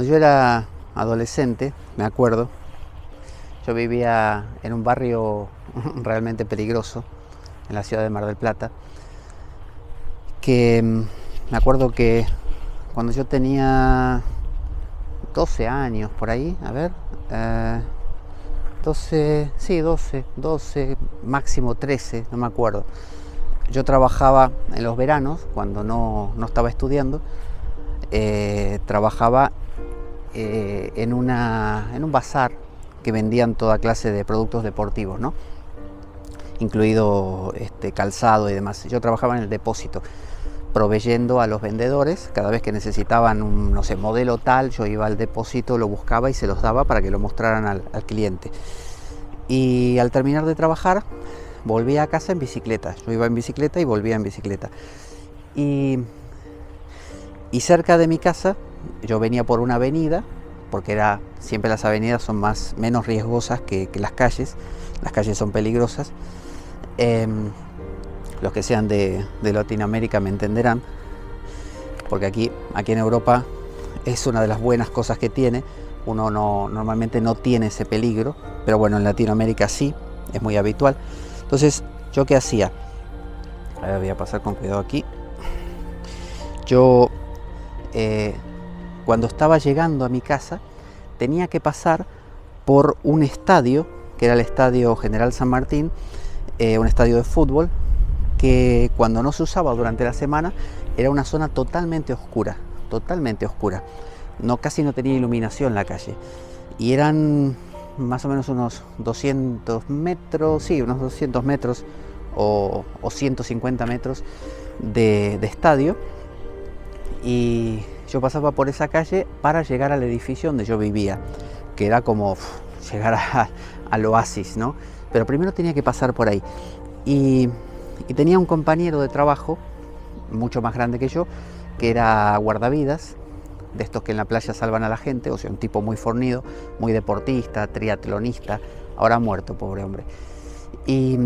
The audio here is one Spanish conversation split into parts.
Cuando yo era adolescente, me acuerdo, yo vivía en un barrio realmente peligroso en la ciudad de Mar del Plata, que me acuerdo que cuando yo tenía 12 años por ahí, a ver, 12, máximo 13, no me acuerdo. Yo trabajaba en los veranos, cuando no estaba estudiando, trabajaba en un bazar que vendían toda clase de productos deportivos, ¿no? Incluido calzado y demás. Yo trabajaba en el depósito, proveyendo a los vendedores. Cada vez que necesitaban un, no sé, modelo tal, yo iba al depósito, lo buscaba y se los daba para que lo mostraran al cliente. Y al terminar de trabajar, volvía a casa en bicicleta. Yo iba en bicicleta y volvía en bicicleta. Y cerca de mi casa, yo venía por una avenida, porque siempre las avenidas son menos riesgosas que las calles. Las calles son peligrosas. Los que sean de Latinoamérica me entenderán, porque aquí en Europa es una de las buenas cosas que tiene. Uno normalmente no tiene ese peligro, pero bueno, en Latinoamérica sí, es muy habitual. Entonces, ¿yo qué hacía? A ver, voy a pasar con cuidado aquí. Yo, cuando estaba llegando a mi casa, tenía que pasar por un estadio, que era el Estadio General San Martín, un estadio de fútbol, que cuando no se usaba durante la semana era una zona totalmente oscura, casi no tenía iluminación la calle, y eran más o menos unos 200 metros, sí, unos 200 metros o 150 metros de estadio, y yo pasaba por esa calle para llegar al edificio donde yo vivía, que era como llegar al oasis, ¿no? Pero primero tenía que pasar por ahí, y tenía un compañero de trabajo mucho más grande que yo, que era guardavidas, de estos que en la playa salvan a la gente, o sea, un tipo muy fornido, muy deportista, triatlonista, ahora muerto, pobre hombre. Y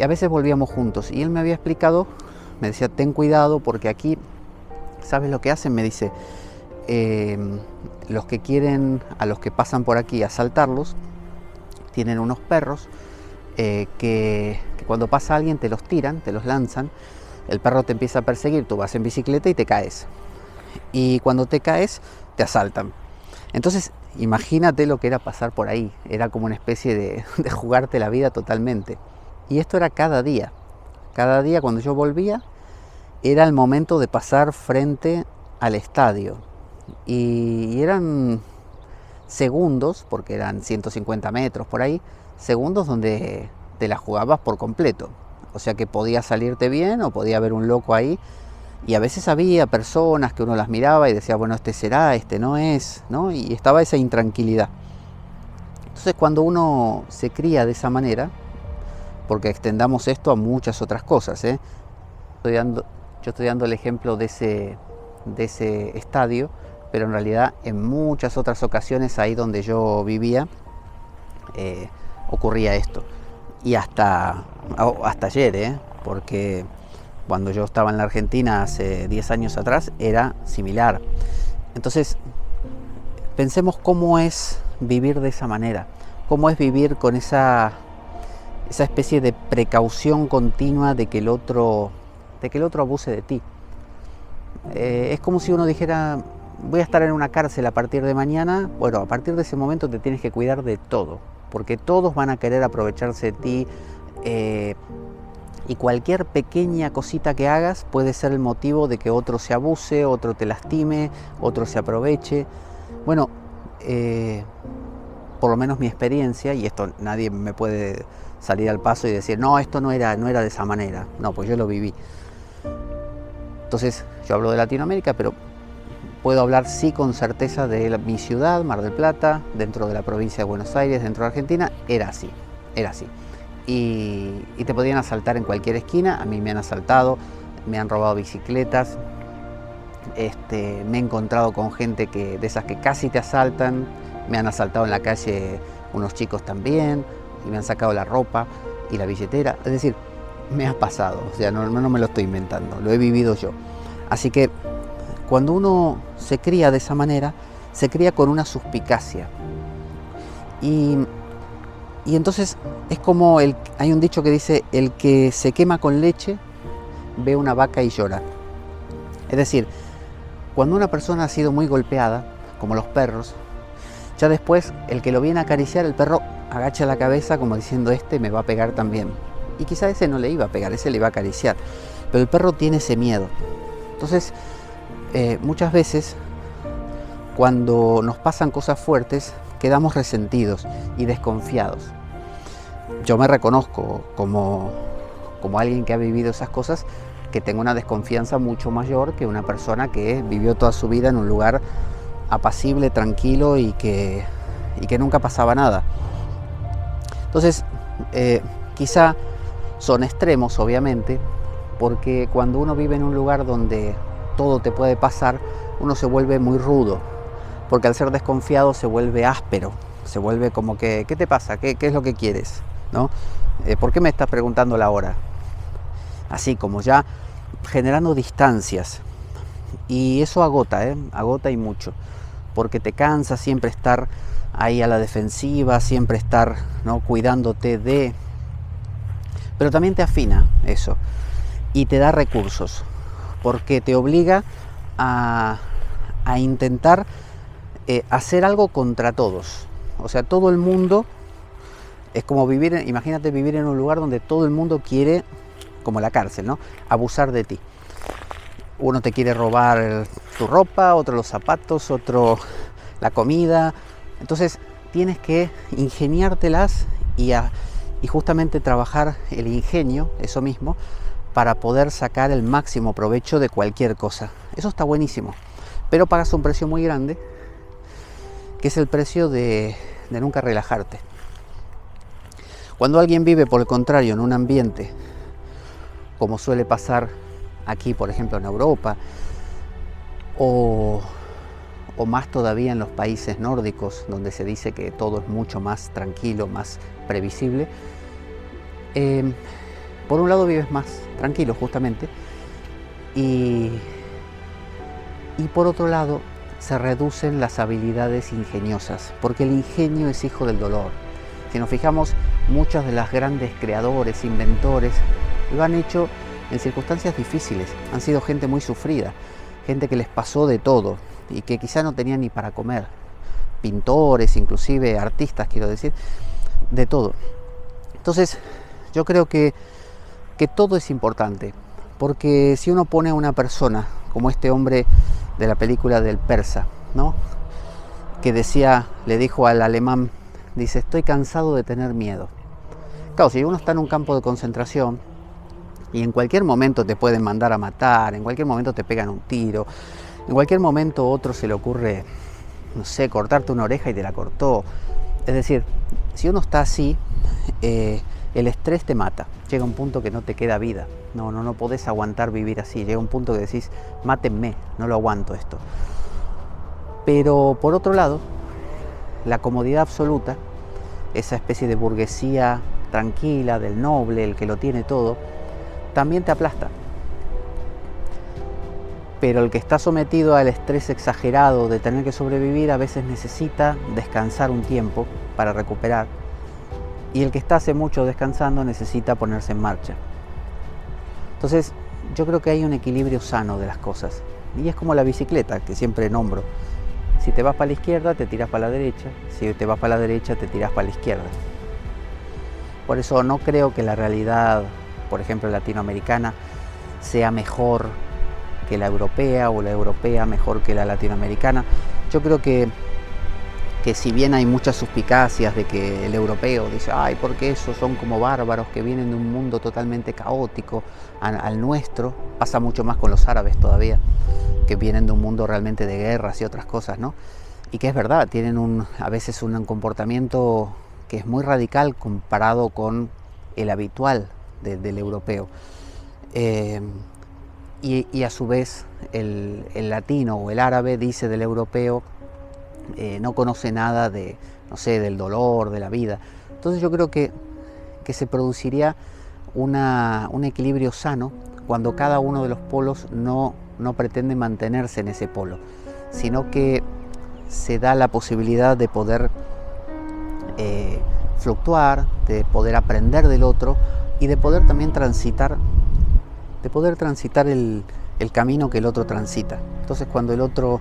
a veces volvíamos juntos, y él me había explicado, me decía, ten cuidado porque aquí, ¿sabes lo que hacen? Me dice, los que quieren, a los que pasan por aquí, asaltarlos, tienen unos perros que cuando pasa alguien te los tiran, te los lanzan, el perro te empieza a perseguir, tú vas en bicicleta y te caes. Y cuando te caes, te asaltan. Entonces, imagínate lo que era pasar por ahí. Era como una especie de jugarte la vida totalmente. Y esto era cada día. Cada día cuando yo volvía, era el momento de pasar frente al estadio. Y eran segundos, porque eran 150 metros por ahí, segundos donde te la jugabas por completo. O sea que podía salirte bien o podía haber un loco ahí. Y a veces había personas que uno las miraba y decía, bueno, este será, este no es, ¿no? Y estaba esa intranquilidad. Entonces, cuando uno se cría de esa manera, porque extendamos esto a muchas otras cosas, yo estoy dando el ejemplo de ese estadio, pero en realidad en muchas otras ocasiones ahí donde yo vivía ocurría esto. Y hasta ayer, porque cuando yo estaba en la Argentina hace 10 años atrás era similar. Entonces, pensemos cómo es vivir de esa manera, cómo es vivir con esa especie de precaución continua de que el otro abuse de ti. Es como si uno dijera, voy a estar en una cárcel a partir de mañana. Bueno, a partir de ese momento te tienes que cuidar de todo, porque todos van a querer aprovecharse de ti, y cualquier pequeña cosita que hagas puede ser el motivo de que otro se abuse, otro te lastime, otro se aproveche. Bueno, por lo menos mi experiencia, y esto nadie me puede salir al paso y decir, no, esto no era de esa manera. No, pues yo lo viví. Entonces, yo hablo de Latinoamérica, pero puedo hablar sí con certeza de mi ciudad, Mar del Plata, dentro de la provincia de Buenos Aires, dentro de Argentina, era así. Y te podían asaltar en cualquier esquina. A mí me han asaltado, me han robado bicicletas, me he encontrado con gente de esas que casi te asaltan, me han asaltado en la calle unos chicos también, y me han sacado la ropa y la billetera. Es decir, me ha pasado, o sea, no me lo estoy inventando, lo he vivido yo. Así que cuando uno se cría de esa manera, se cría con una suspicacia. Y entonces es como, hay un dicho que dice, el que se quema con leche ve una vaca y llora. Es decir, cuando una persona ha sido muy golpeada, como los perros, ya después el que lo viene a acariciar, el perro agacha la cabeza como diciendo, este me va a pegar también. Y quizá ese no le iba a pegar, ese le iba a acariciar. Pero el perro tiene ese miedo. Entonces, muchas veces, cuando nos pasan cosas fuertes, quedamos resentidos y desconfiados. Yo me reconozco como alguien que ha vivido esas cosas, que tengo una desconfianza mucho mayor que una persona que vivió toda su vida en un lugar apacible, tranquilo y que nunca pasaba nada. Entonces, quizá son extremos, obviamente, porque cuando uno vive en un lugar donde todo te puede pasar, uno se vuelve muy rudo, porque al ser desconfiado se vuelve áspero, se vuelve como que, ¿qué te pasa? ¿Qué es lo que quieres? ¿No? ¿Por qué me estás preguntando la hora? Así como ya generando distancias. Y eso agota, agota y mucho, porque te cansa siempre estar ahí a la defensiva, siempre estar, ¿no?, cuidándote de... Pero también te afina eso y te da recursos, porque te obliga a intentar hacer algo contra todos. O sea, todo el mundo es como vivir, imagínate vivir en un lugar donde todo el mundo quiere, como la cárcel, ¿no?, abusar de ti. Uno te quiere robar tu ropa, otro los zapatos, otro la comida. Entonces tienes que ingeniártelas y justamente trabajar el ingenio, eso mismo, para poder sacar el máximo provecho de cualquier cosa. Eso está buenísimo, pero pagas un precio muy grande, que es el precio de nunca relajarte. Cuando alguien vive, por el contrario, en un ambiente, como suele pasar aquí, por ejemplo, en Europa, o más todavía en los países nórdicos, donde se dice que todo es mucho más tranquilo, más previsible, por un lado vives más tranquilo, justamente, y por otro lado se reducen las habilidades ingeniosas, porque el ingenio es hijo del dolor. Si nos fijamos, muchos de los grandes creadores, inventores, lo han hecho en circunstancias difíciles. Han sido gente muy sufrida, gente que les pasó de todo y que quizá no tenían ni para comer. Pintores, inclusive artistas, quiero decir, de todo. Entonces, yo creo que todo es importante, porque si uno pone a una persona como este hombre de la película del persa, ¿no?, que decía, le dijo al alemán, dice, estoy cansado de tener miedo. Claro, si uno está en un campo de concentración y en cualquier momento te pueden mandar a matar, en cualquier momento te pegan un tiro, en cualquier momento a otro se le ocurre, no sé, cortarte una oreja y te la cortó. Es decir, si uno está así, el estrés te mata. Llega un punto que no te queda vida. No podés aguantar vivir así. Llega un punto que decís, mátenme, no lo aguanto esto. Pero por otro lado, la comodidad absoluta, esa especie de burguesía tranquila, del noble, el que lo tiene todo, también te aplasta. Pero el que está sometido al estrés exagerado de tener que sobrevivir a veces necesita descansar un tiempo para recuperar. Y el que está hace mucho descansando necesita ponerse en marcha. Entonces, yo creo que hay un equilibrio sano de las cosas. Y es como la bicicleta, que siempre nombro. Si te vas para la izquierda, te tiras para la derecha. Si te vas para la derecha, te tiras para la izquierda. Por eso no creo que la realidad, por ejemplo, latinoamericana, sea mejor que la europea o la europea mejor que la latinoamericana. Yo creo que si bien hay muchas suspicacias de que el europeo dice, ay, porque esos son como bárbaros que vienen de un mundo totalmente caótico al nuestro, pasa mucho más con los árabes todavía, que vienen de un mundo realmente de guerras y otras cosas, ¿no? Y que es verdad, tienen a veces un comportamiento que es muy radical comparado con el habitual del europeo. Y a su vez el latino o el árabe dice del europeo, no conoce nada de, no sé, del dolor, de la vida. Entonces yo creo que se produciría un equilibrio sano cuando cada uno de los polos no pretende mantenerse en ese polo, sino que se da la posibilidad de poder fluctuar, de poder aprender del otro y de poder también transitar, el camino que el otro transita. Entonces, cuando el otro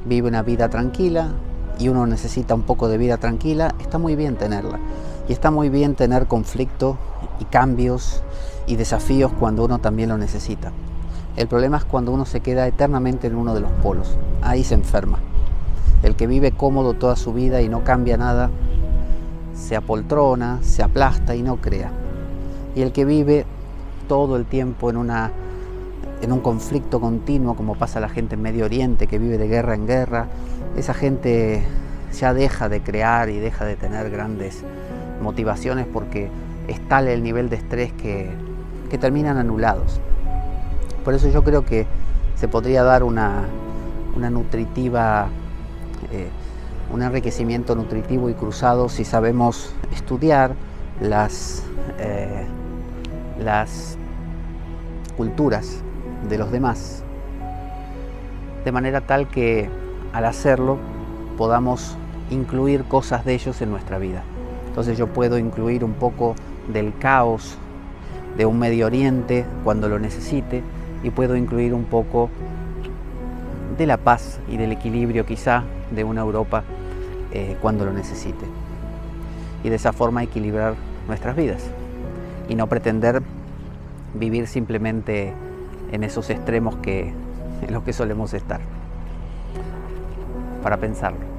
vive una vida tranquila y uno necesita un poco de vida tranquila, está muy bien tenerla. Y está muy bien tener conflicto y cambios y desafíos cuando uno también lo necesita. El problema es cuando uno se queda eternamente en uno de los polos. Ahí se enferma. El que vive cómodo toda su vida y no cambia nada, se apoltrona, se aplasta y no crea. Y el que vive todo el tiempo en un conflicto continuo, como pasa la gente en Medio Oriente, que vive de guerra en guerra, esa gente ya deja de crear y deja de tener grandes motivaciones, porque es tal el nivel de estrés que terminan anulados. Por eso yo creo que se podría dar una nutritiva, un enriquecimiento nutritivo y cruzado si sabemos estudiar las culturas de los demás, de manera tal que al hacerlo podamos incluir cosas de ellos en nuestra vida. Entonces yo puedo incluir un poco del caos de un Medio Oriente cuando lo necesite, y puedo incluir un poco de la paz y del equilibrio quizá de una Europa cuando lo necesite. Y de esa forma equilibrar nuestras vidas y no pretender vivir simplemente en esos extremos en los que solemos estar. Para pensarlo.